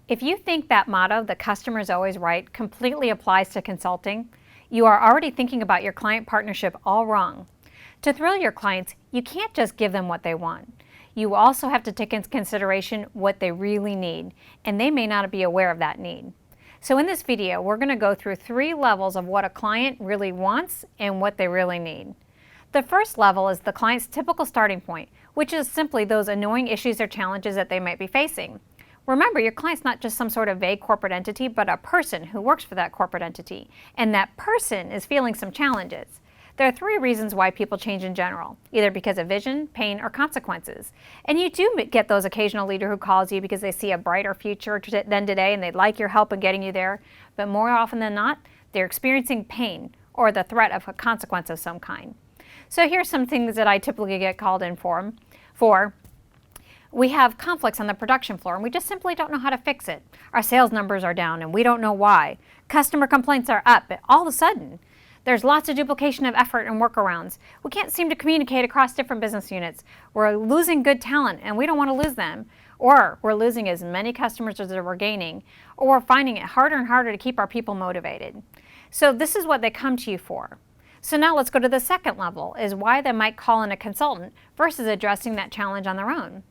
If you think that motto, "the customer is always right," completely applies to consulting, you are already thinking about your client partnership all wrong. To thrill your clients, you can't just give them what they want. You also have to take into consideration what they really need, and they may not be aware of that need. So in this video, we're going to go through 3 levels of what a client really wants and what they really need. The first level is the client's typical starting point, which is simply those annoying issues or challenges that they might be facing. Remember, your client's not just some sort of vague corporate entity, but a person who works for that corporate entity, and that person is feeling some challenges. There are 3 reasons why people change in general, either because of vision, pain, or consequences. And you do get those occasional leader who calls you because they see a brighter future than today and they'd like your help in getting you there. But more often than not, they're experiencing pain or the threat of a consequence of some kind. So here's some things that I typically get called in for. We have conflicts on the production floor and we just simply don't know how to fix it. Our sales numbers are down and we don't know why. Customer complaints are up, but all of a sudden, there's lots of duplication of effort and workarounds. We can't seem to communicate across different business units. We're losing good talent and we don't want to lose them. Or we're losing as many customers as we're gaining. Or we're finding it harder and harder to keep our people motivated. So this is what they come to you for. So now let's go to the second level, is why they might call in a consultant versus addressing that challenge on their own.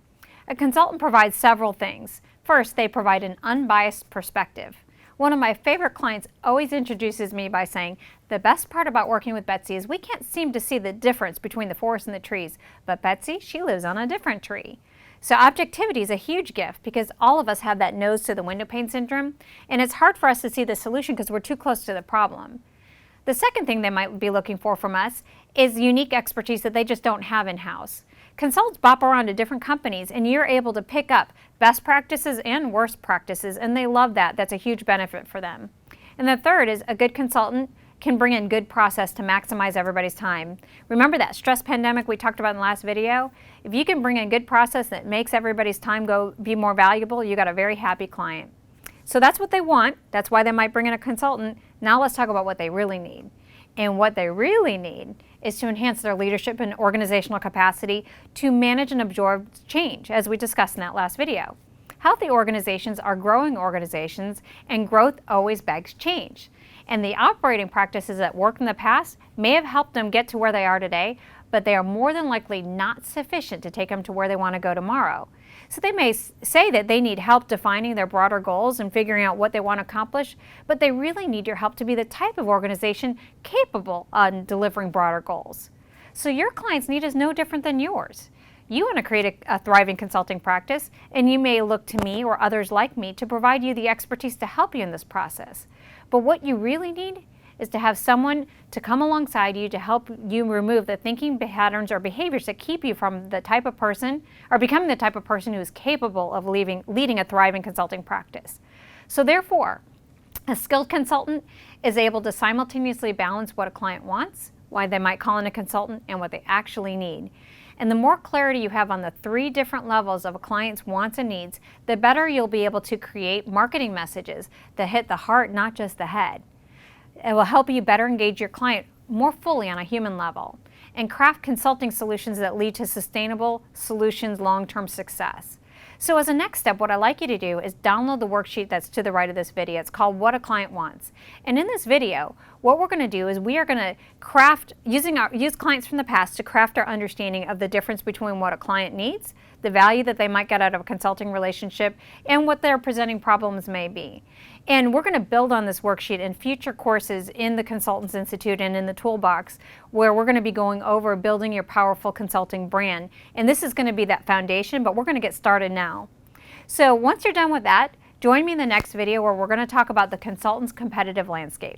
A consultant provides several things. First, they provide an unbiased perspective. One of my favorite clients always introduces me by saying, "The best part about working with Betsy is we can't seem to see the difference between the forest and the trees, but Betsy, she lives on a different tree." So objectivity is a huge gift because all of us have that nose to the window pane syndrome, and it's hard for us to see the solution because we're too close to the problem. The second thing they might be looking for from us is unique expertise that they just don't have in-house. Consultants bop around to different companies and you're able to pick up best practices and worst practices, and they love that. That's a huge benefit for them. And the third is a good consultant can bring in good process to maximize everybody's time. Remember that stress pandemic we talked about in the last video? If you can bring in good process that makes everybody's time be more valuable, you got a very happy client. So that's what they want. That's why they might bring in a consultant. Now let's talk about what they really need. And what they really need is to enhance their leadership and organizational capacity to manage and absorb change, as we discussed in that last video. Healthy organizations are growing organizations, and growth always begs change. And the operating practices that worked in the past may have helped them get to where they are today, but they are more than likely not sufficient to take them to where they want to go tomorrow. So they may say that they need help defining their broader goals and figuring out what they want to accomplish, but they really need your help to be the type of organization capable of delivering broader goals. So your client's need is no different than yours. You want to create a thriving consulting practice, and you may look to me or others like me to provide you the expertise to help you in this process. But what you really need is to have someone to come alongside you to help you remove the thinking patterns or behaviors that keep you from the type of person or becoming the type of person who is capable of leading a thriving consulting practice. So therefore, a skilled consultant is able to simultaneously balance what a client wants, why they might call in a consultant, and what they actually need. And the more clarity you have on the 3 different levels of a client's wants and needs, the better you'll be able to create marketing messages that hit the heart, not just the head. It will help you better engage your client more fully on a human level and craft consulting solutions that lead to sustainable solutions, long-term success. So as a next step, what I'd like you to do is download the worksheet that's to the right of this video. It's called What a Client Wants. And in this video, what we're going to do is we are going to use clients from the past to craft our understanding of the difference between what a client needs, the value that they might get out of a consulting relationship, and what their presenting problems may be. And we're going to build on this worksheet in future courses in the Consultants Institute and in the Toolbox, where we're going to be going over building your powerful consulting brand. And this is going to be that foundation, but we're going to get started now. So once you're done with that, join me in the next video where we're going to talk about the consultant's competitive landscape.